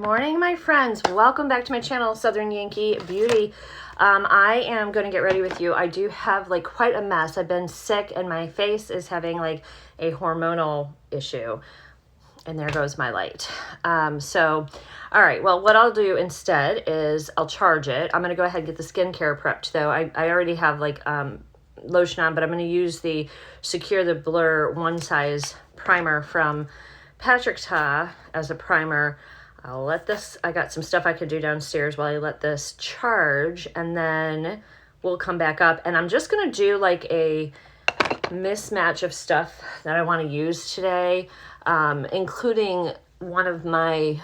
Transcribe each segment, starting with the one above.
morning, my friends. Welcome back to my channel, Southern Yankee Beauty. I am going to get ready with you. I do have like quite a mess. I've been sick and my face is having like a hormonal issue. And there goes my light. All right, well, what I'll do instead is I'll charge it. I'm going to go ahead and get the skincare prepped though. I already have like lotion on, but I'm going to use the Secure the Blur One Size Primer from Patrick Ta as a primer. I'll let this, I got some stuff I could do downstairs while I let this charge, and then we'll come back up. And I'm just going to do like a mismatch of stuff that I want to use today, including one of my,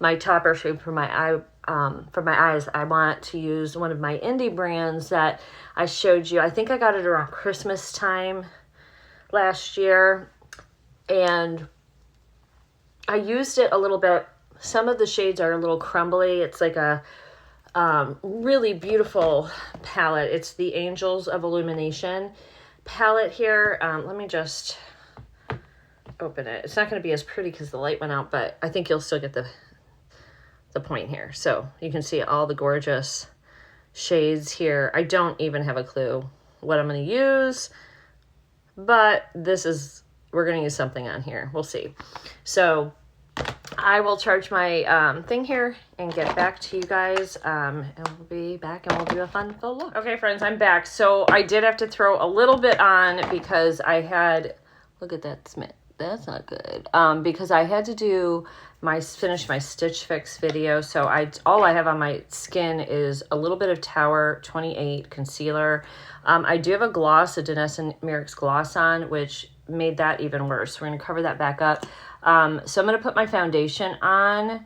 my topper shape for my eyes, I want to use one of my indie brands that I showed you. I think I got it around Christmas time last year, and I used it a little bit. Some of the shades are a little crumbly. It's like a really beautiful palette. It's the Angels of Illumination palette here. Let me just open it. It's not going to be as pretty because the light went out, but I think you'll still get the point here. So you can see all the gorgeous shades here. I don't even have a clue what I'm going to use, but we're going to use something on here. We'll see. So I will charge my thing here and get back to you guys, and we'll be back and we'll do a fun full look. Okay, friends, I'm back. So I did have to throw a little bit on because I had, look at that, that's not good. Because I had to finish my Stitch Fix video. So all I have on my skin is a little bit of Tower 28 concealer. I do have a gloss, a Denise & Merrick's gloss on, which made that even worse. We're going to cover that back up. So I'm going to put my foundation on,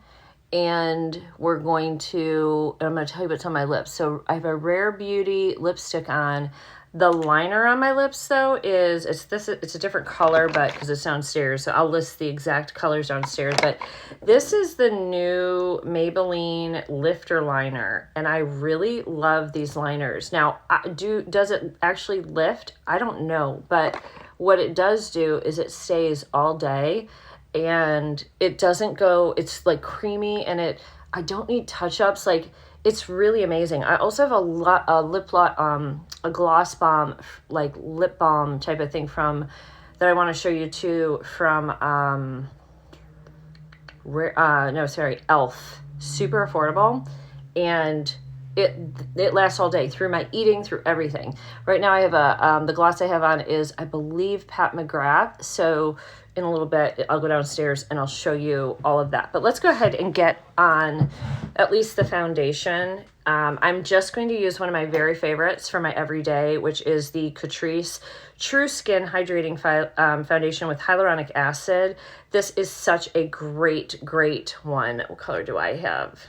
and I'm going to tell you what's on my lips. So I have a Rare Beauty lipstick on. The liner on my lips though it's a different color, but because it's downstairs, so I'll list the exact colors downstairs. But this is the new Maybelline lifter liner, and I really love these liners. Now, does it actually lift? I don't know, but what it does do is it stays all day, and it doesn't go. It's like creamy, and I don't need touch-ups. Like, it's really amazing. I also have a gloss bomb, like lip balm type of thing that I want to show you too, from Elf. Super affordable, and it lasts all day, through my eating, through everything. Right now I have the gloss I have on is, I believe, Pat McGrath. So in a little bit, I'll go downstairs and I'll show you all of that. But let's go ahead and get on at least the foundation. I'm just going to use one of my very favorites for my everyday, which is the Catrice True Skin Hydrating Foundation with hyaluronic acid. This is such a great one. What color do I have?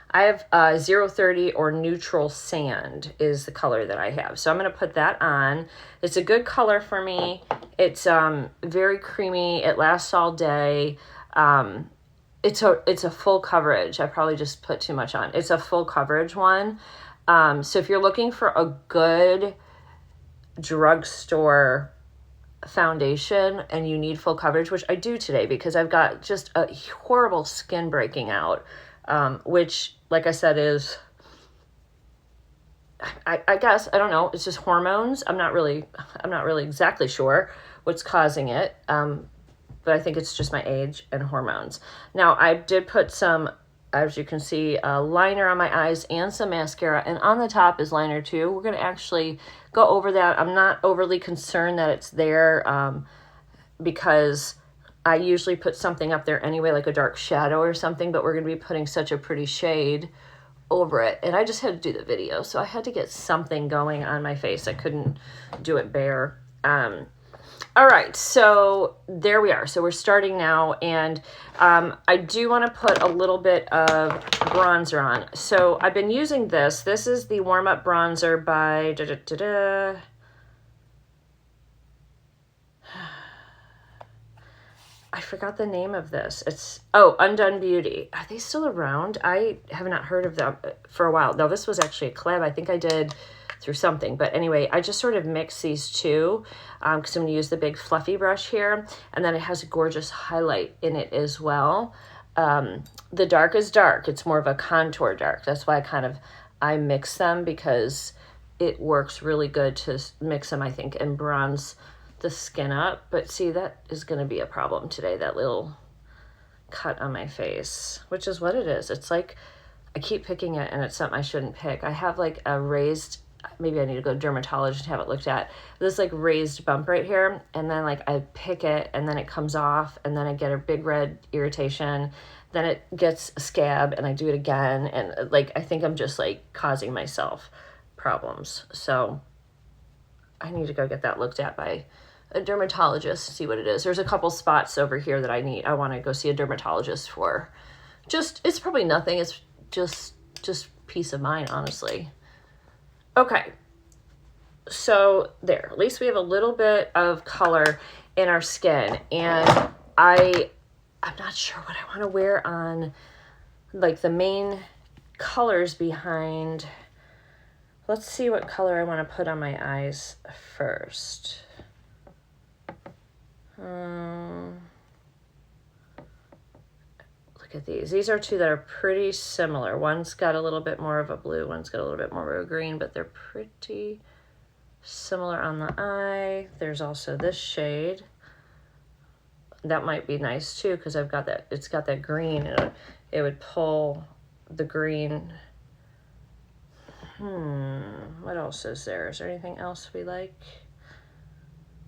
I have 030 or Neutral Sand is the color that I have. So I'm going to put that on. It's a good color for me. It's very creamy. It lasts all day. It's a full coverage. I probably just put too much on. It's a full coverage one. So if you're looking for a good drugstore foundation and you need full coverage, which I do today because I've got just a horrible skin breaking out, which, like I said, is, I guess, I don't know, it's just hormones. I'm not really exactly sure what's causing it, but I think it's just my age and hormones. Now, I did put some, as you can see, a liner on my eyes and some mascara, and on the top is liner too. We're going to actually go over that. I'm not overly concerned that it's there, because I usually put something up there anyway, like a dark shadow or something, but we're going to be putting such a pretty shade over it. And I just had to do the video, so I had to get something going on my face. I couldn't do it bare. All right, so there we are. So we're starting now, and I do want to put a little bit of bronzer on. So I've been using this. This is the Warm Up Bronzer by I forgot the name of this. It's, Undone Beauty. Are they still around? I have not heard of them for a while. No, this was actually a collab I think I did through something. But anyway, I just sort of mix these two because I'm going to use the big fluffy brush here. And then it has a gorgeous highlight in it as well. the dark is dark. It's more of a contour dark. That's why I mix them, because it works really good to mix them, I think, and bronze the skin up. But see, that is going to be a problem today, that little cut on my face, which is what it is. It's like I keep picking it and it's something I shouldn't pick. I have like a raised, maybe I need to go to dermatologist and have it looked at, this like raised bump right here, and then like I pick it and then it comes off, and then I get a big red irritation, then it gets a scab and I do it again, and like I think I'm just like causing myself problems. So I need to go get that looked at by a dermatologist, see what it is. There's a couple spots over here that I want to go see a dermatologist for. Just, it's probably nothing. It's just peace of mind, honestly. Okay. So there, at least we have a little bit of color in our skin, and I'm not sure what I want to wear on like the main colors behind. Let's see what color I want to put on my eyes first. Look at these. These are two that are pretty similar. One's got a little bit more of a blue, one's got a little bit more of a green, but they're pretty similar on the eye. There's also this shade. That might be nice too, because I've got that, it's got that green, and it would pull the green. What else is there? Is there anything else we like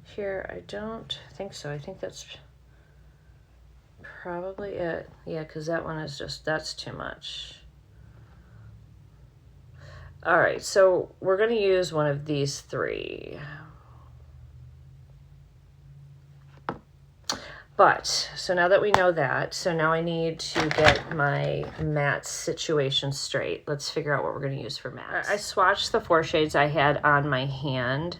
here? I don't think so. I think that's probably it. Yeah, because that one is just, that's too much. All right, so we're going to use one of these three. But, so now that we know that, so now I need to get my matte situation straight. Let's figure out what we're going to use for matte. I swatched the 4 shades I had on my hand.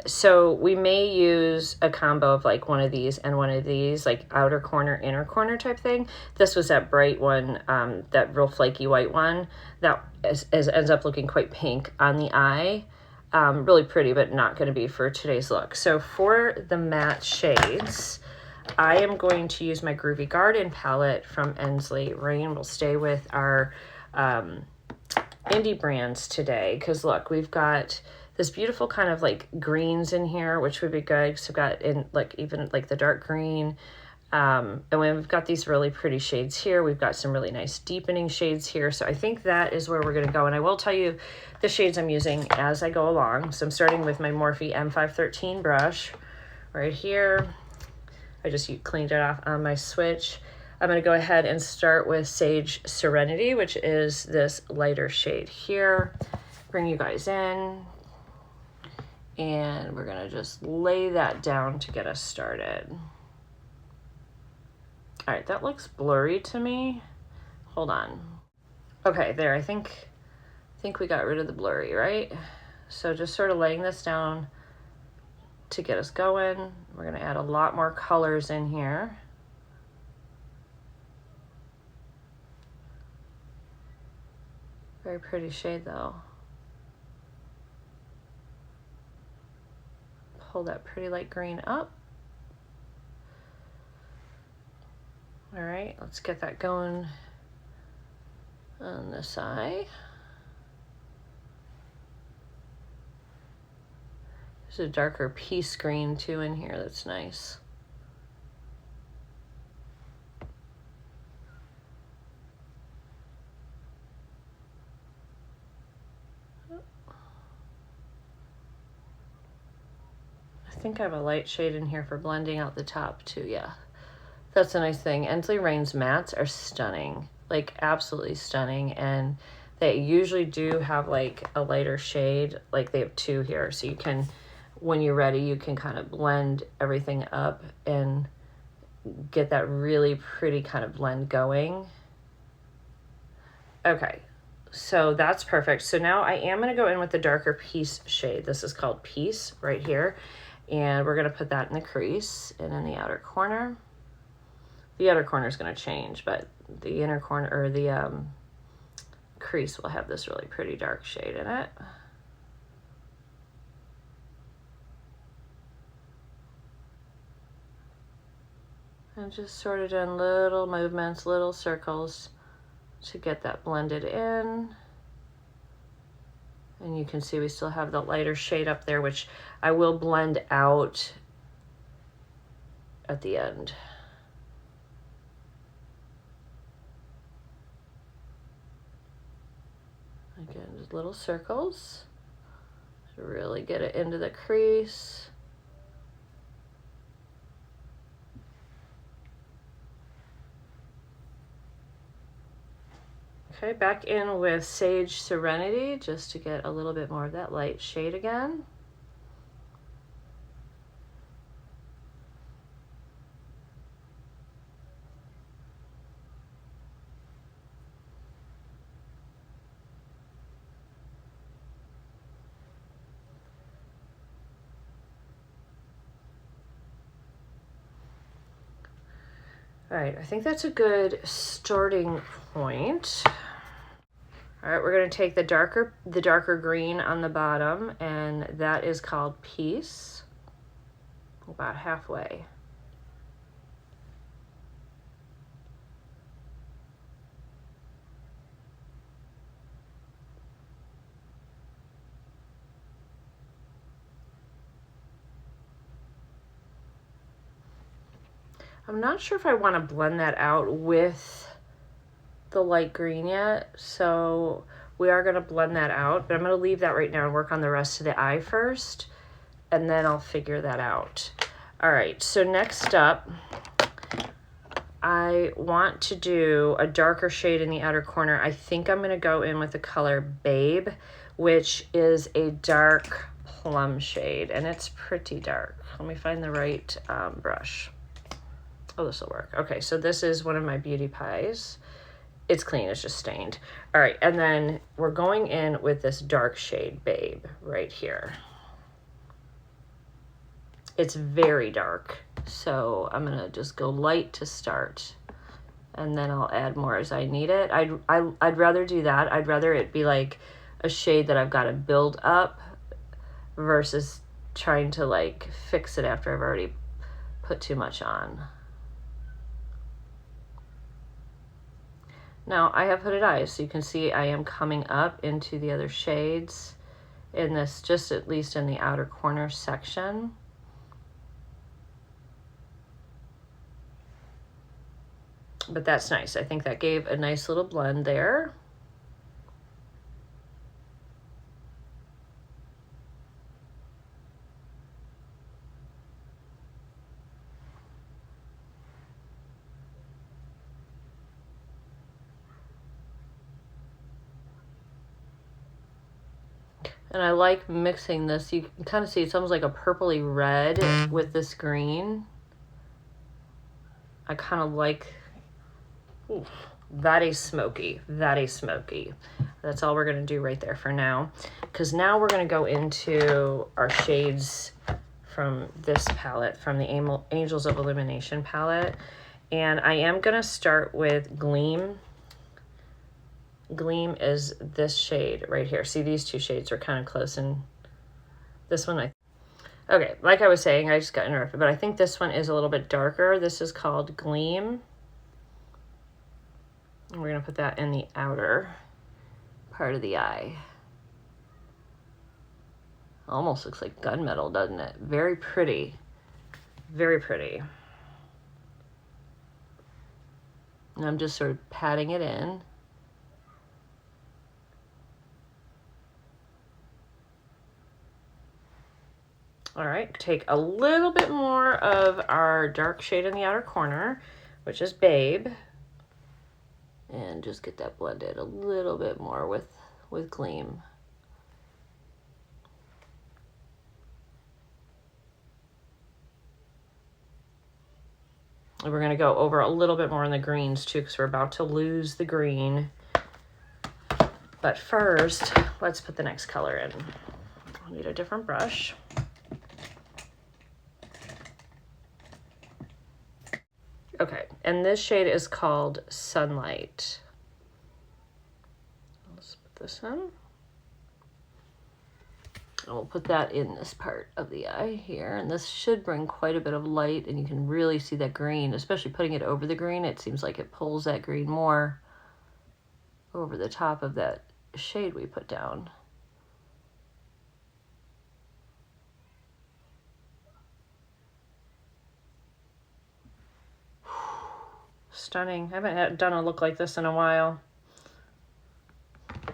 So we may use a combo of like one of these and one of these, like outer corner, inner corner type thing. This was that bright one, that real flaky white one that ends up looking quite pink on the eye. Really pretty, but not going to be for today's look. So for the matte shades, I am going to use my Groovy Garden palette from Ensley. Rain will stay with our indie brands today, because look, we've got this beautiful kind of like greens in here, which would be good. So we've got in like even like the dark green, and we've got these really pretty shades here. We've got some really nice deepening shades here. So I think that is where we're going to go, and I will tell you the shades I'm using as I go along. So I'm starting with my Morphe M513 brush right here. I just cleaned it off on my switch. I'm going to go ahead and start with Sage Serenity, which is this lighter shade here. Bring you guys in, and we're going to just lay that down to get us started. All right, that looks blurry to me. Hold on. Okay, there, I think we got rid of the blurry, right? So just sort of laying this down to get us going. We're going to add a lot more colors in here. Very pretty shade though. Pull that pretty light green up. All right, let's get that going on this eye. There's a darker peace green too in here that's nice. I think I have a light shade in here for blending out the top too, yeah. That's a nice thing. Ensley Rain's mattes are stunning, like absolutely stunning, and they usually do have like a lighter shade, like they have 2 here, so you can, when you're ready, you can kind of blend everything up and get that really pretty kind of blend going. Okay, so that's perfect. So now I am going to go in with the darker Peace shade. This is called Peace right here, and we're going to put that in the crease and in the outer corner. The outer corner is going to change, but the inner corner, or the crease, will have this really pretty dark shade in it. And just sort of doing little movements, little circles to get that blended in. And you can see we still have the lighter shade up there, which I will blend out at the end. Again, just little circles to really get it into the crease. Okay, back in with Sage Serenity, just to get a little bit more of that light shade again. All right, I think that's a good starting point. All right, we're gonna take the darker green on the bottom, and that is called Peace, about halfway. I'm not sure if I want to blend that out with the light green yet, so we are going to blend that out, but I'm going to leave that right now and work on the rest of the eye first, and then I'll figure that out. All right, so next up, I want to do a darker shade in the outer corner. I think I'm going to go in with the color Babe, which is a dark plum shade, and it's pretty dark. Let me find the right brush. Oh, this will work. Okay, so this is one of my beauty pies. It's clean, it's just stained. All right, and then we're going in with this dark shade Babe right here. It's very dark, so I'm gonna just go light to start, and then I'll add more as I need it. I'd rather do that. I'd rather it be like a shade that I've got to build up versus trying to like fix it after I've already put too much on. Now I have hooded eyes, so you can see I am coming up into the other shades in this, just at least in the outer corner section. But that's nice. I think that gave a nice little blend there. And I like mixing this. You can kind of see it's almost like a purpley red with this green. I kind of like, ooh, that is smoky. That is smoky. That's all we're going to do right there for now. Because now we're going to go into our shades from this palette, from the Angels of Illumination palette. And I am going to start with Gleam. Gleam is this shade right here. See, these two shades are kind of close, and this one okay, like I was saying, I just got interrupted, but I think this one is a little bit darker. This is called Gleam. And we're gonna put that in the outer part of the eye. Almost looks like gunmetal, doesn't it? Very pretty, very pretty. And I'm just sort of patting it in. All right, take a little bit more of our dark shade in the outer corner, which is Babe, and just get that blended a little bit more with Gleam. And we're gonna go over a little bit more in the greens too, because we're about to lose the green. But first, let's put the next color in. I'll need a different brush. Okay, and this shade is called Sunlight. Let's put this in. We'll put that in this part of the eye here, and this should bring quite a bit of light, and you can really see that green, especially putting it over the green. It seems like it pulls that green more over the top of that shade we put down. Stunning. I haven't done a look like this in a while.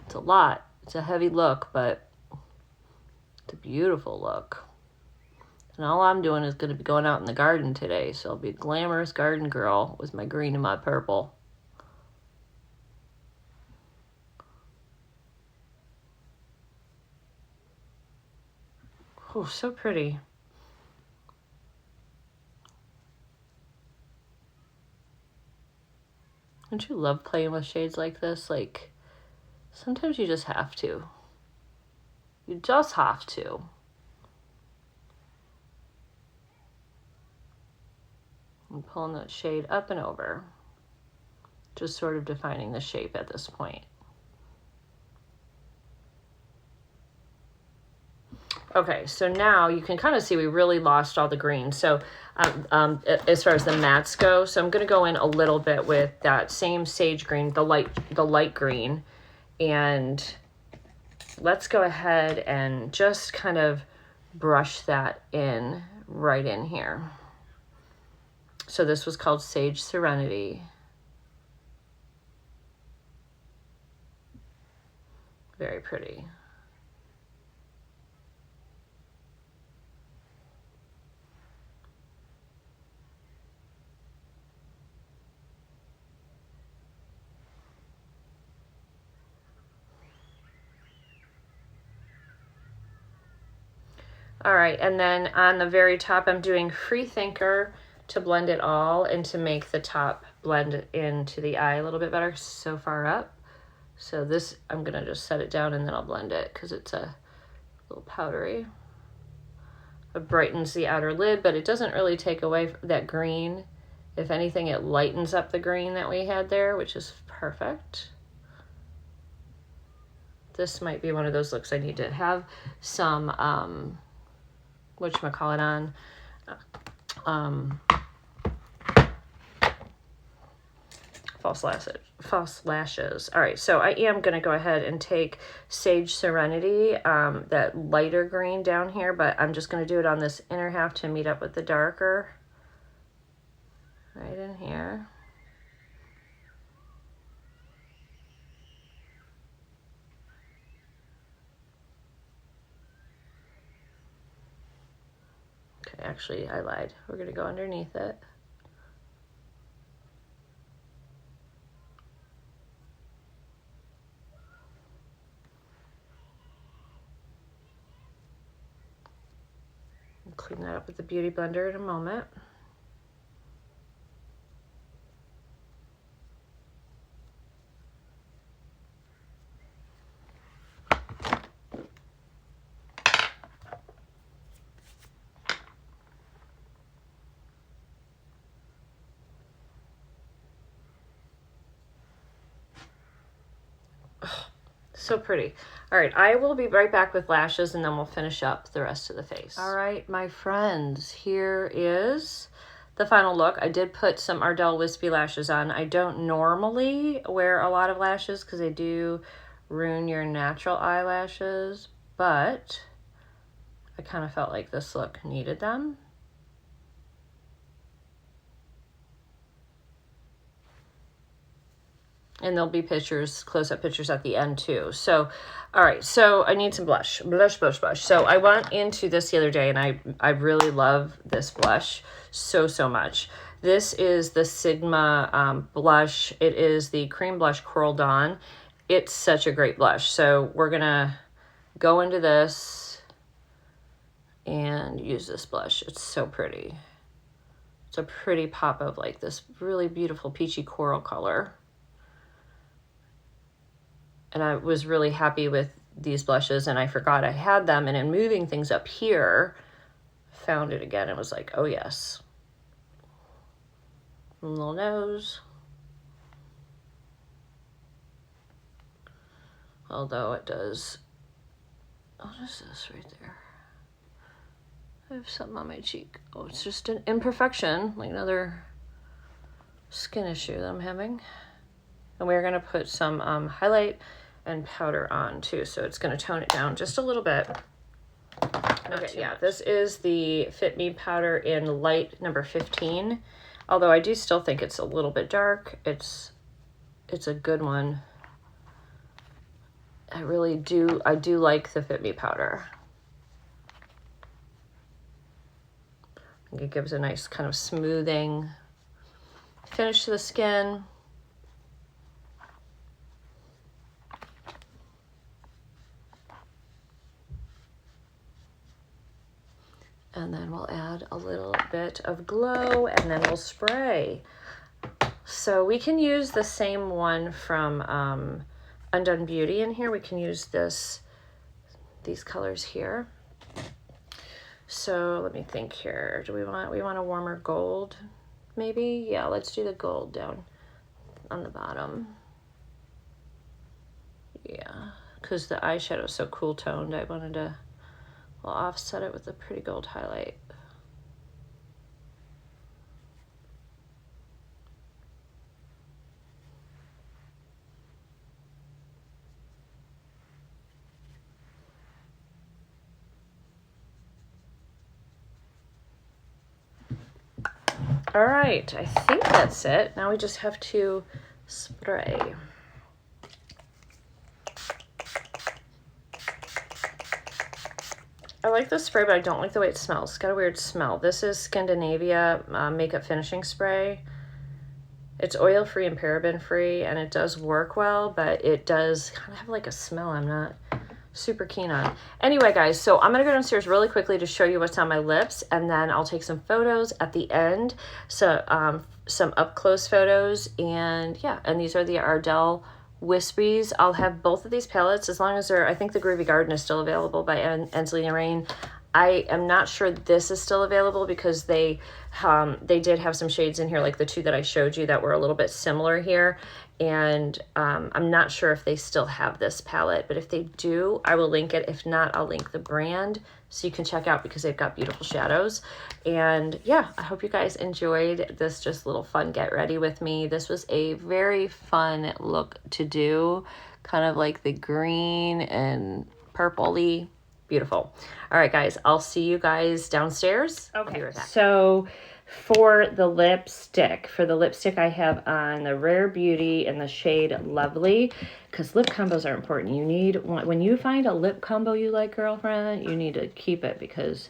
It's a lot. It's a heavy look, but it's a beautiful look. And all I'm doing is going to be going out in the garden today, so I'll be a glamorous garden girl with my green and my purple. Oh, so pretty. Don't you love playing with shades like this? Like, sometimes you just have to. You just have to. I'm pulling that shade up and over. Just sort of defining the shape at this point. Okay, so now you can kind of see we really lost all the green. So as far as the mattes go, so I'm going to go in a little bit with that same sage green, the light green, and let's go ahead and just kind of brush that in right in here. So this was called Sage Serenity. Very pretty. All right, and then on the very top, I'm doing Free Thinker to blend it all and to make the top blend into the eye a little bit better. So far up. So this, I'm gonna just set it down and then I'll blend it because it's a little powdery. It brightens the outer lid, but it doesn't really take away that green. If anything, it lightens up the green that we had there, which is perfect. This might be one of those looks I need to have some, whatchamacallit on, false lashes. All right, so I am going to go ahead and take Sage Serenity, that lighter green down here, but I'm just going to do it on this inner half to meet up with the darker right in here. Okay, actually, I lied. We're going to go underneath it. Clean that up with the Beauty Blender in a moment. So pretty. All right, I will be right back with lashes and then we'll finish up the rest of the face. All right, my friends, here is the final look. I did put some Ardell Wispy lashes on. I don't normally wear a lot of lashes because they do ruin your natural eyelashes, but I kind of felt like this look needed them. And there'll be pictures, close-up pictures at the end too. So, all right, so I need some blush. So I went into this the other day and I really love this blush so much. This is the Sigma blush. It is the Cream Blush Coral Dawn. It's such a great blush. So we're gonna go into this and use this blush. It's so pretty. It's a pretty pop of like this really beautiful peachy coral color. And I was really happy with these blushes and I forgot I had them, and in moving things up here, found it again and was like, oh yes. Little nose. Although it does What is this right there? I have something on my cheek. Oh, it's just an imperfection, like another skin issue that I'm having. And we're gonna put some highlight and powder on too, so it's gonna tone it down just a little bit. Okay, yeah, this is the Fit Me powder in light number 15. Although I do still think it's a little bit dark. It's a good one. I do like the Fit Me powder. It gives a nice kind of smoothing finish to the skin. And then we'll add a little bit of glow and then we'll spray. So we can use the same one from Undone Beauty in here. We can use these colors here. So let me think here. We want a warmer gold, maybe? Yeah, let's do the gold down on the bottom. Yeah, because the eyeshadow is so cool toned. I wanted to, well, offset it with a pretty gold highlight. All right, I think that's it. Now we just have to spray. I like the spray, but I don't like the way it smells. It's got a weird smell. This is Scandinavia makeup finishing spray. It's oil-free and paraben-free, and it does work well, but it does kind of have like a smell I'm not super keen on. Anyway, guys, so I'm gonna go downstairs really quickly to show you what's on my lips, and then I'll take some photos at the end. So some up-close photos, and yeah, and these are the Ardell Wispies. I'll have both of these palettes as long as they're, I think the Groovy Garden is still available by Ensley and Rain. I am not sure this is still available because they did have some shades in here, like the two that I showed you that were a little bit similar here. And I'm not sure if they still have this palette, but if they do, I will link it. If not, I'll link the brand so you can check out because they've got beautiful shadows. And yeah, I hope you guys enjoyed this just little fun get ready with me. This was a very fun look to do, kind of like the green and purpley. Beautiful. All right, guys, I'll see you guys downstairs. Okay, so for the lipstick I have on the Rare Beauty in the shade Lovely, because lip combos are important. You need one, when you find a lip combo you like, girlfriend, you need to keep it because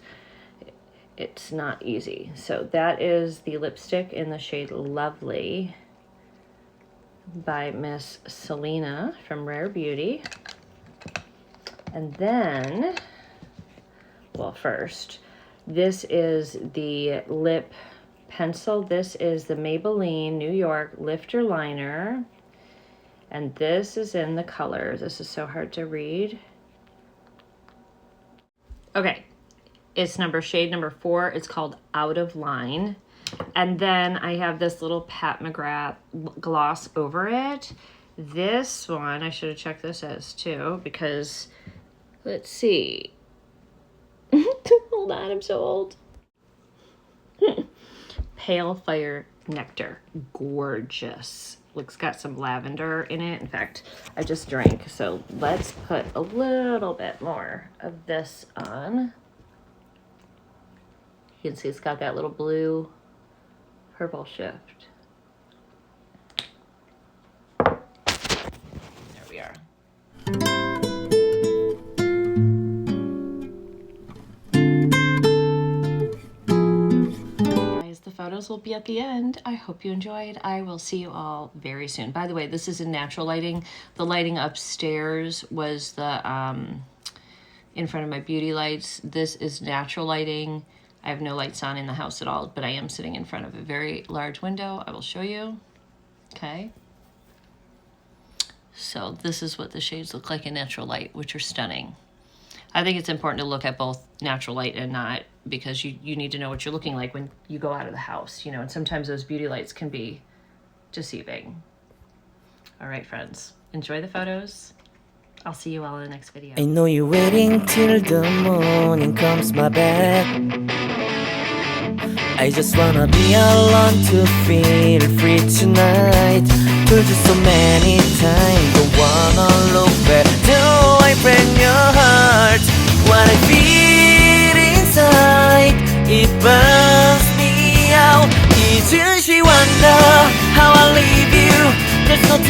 it's not easy. So that is the lipstick in the shade Lovely by Miss Selena from Rare Beauty. And then, well, first, this is the lip pencil. This is the Maybelline New York Lifter Liner. And this is in the color. This is so hard to read. Okay, it's shade number 4. It's called Out of Line. And then I have this little Pat McGrath gloss over it. This one, I should have checked this as too, because let's see. Hold on, I'm so old. Pale Fire Nectar. Gorgeous. Looks got some lavender in it. In fact, I just drank, so let's put a little bit more of this on. You can see it's got that little blue purple shift. There we are. The photos will be at the end. I hope you enjoyed. I will see you all very soon. By the way, this is in natural lighting. The lighting upstairs was the in front of my beauty lights. This is natural lighting. I have no lights on in the house at all, but I am sitting in front of a very large window. I will show you. Okay. So this is what the shades look like in natural light, which are stunning. I think it's important to look at both natural light and not, because you need to know what you're looking like when you go out of the house, you know, and sometimes those beauty lights can be deceiving. All right, friends, enjoy the photos. I'll see you all in the next video. I know you're waiting till the morning comes my back. I just wanna be alone to feel free tonight. Told you so many times, don't wanna lose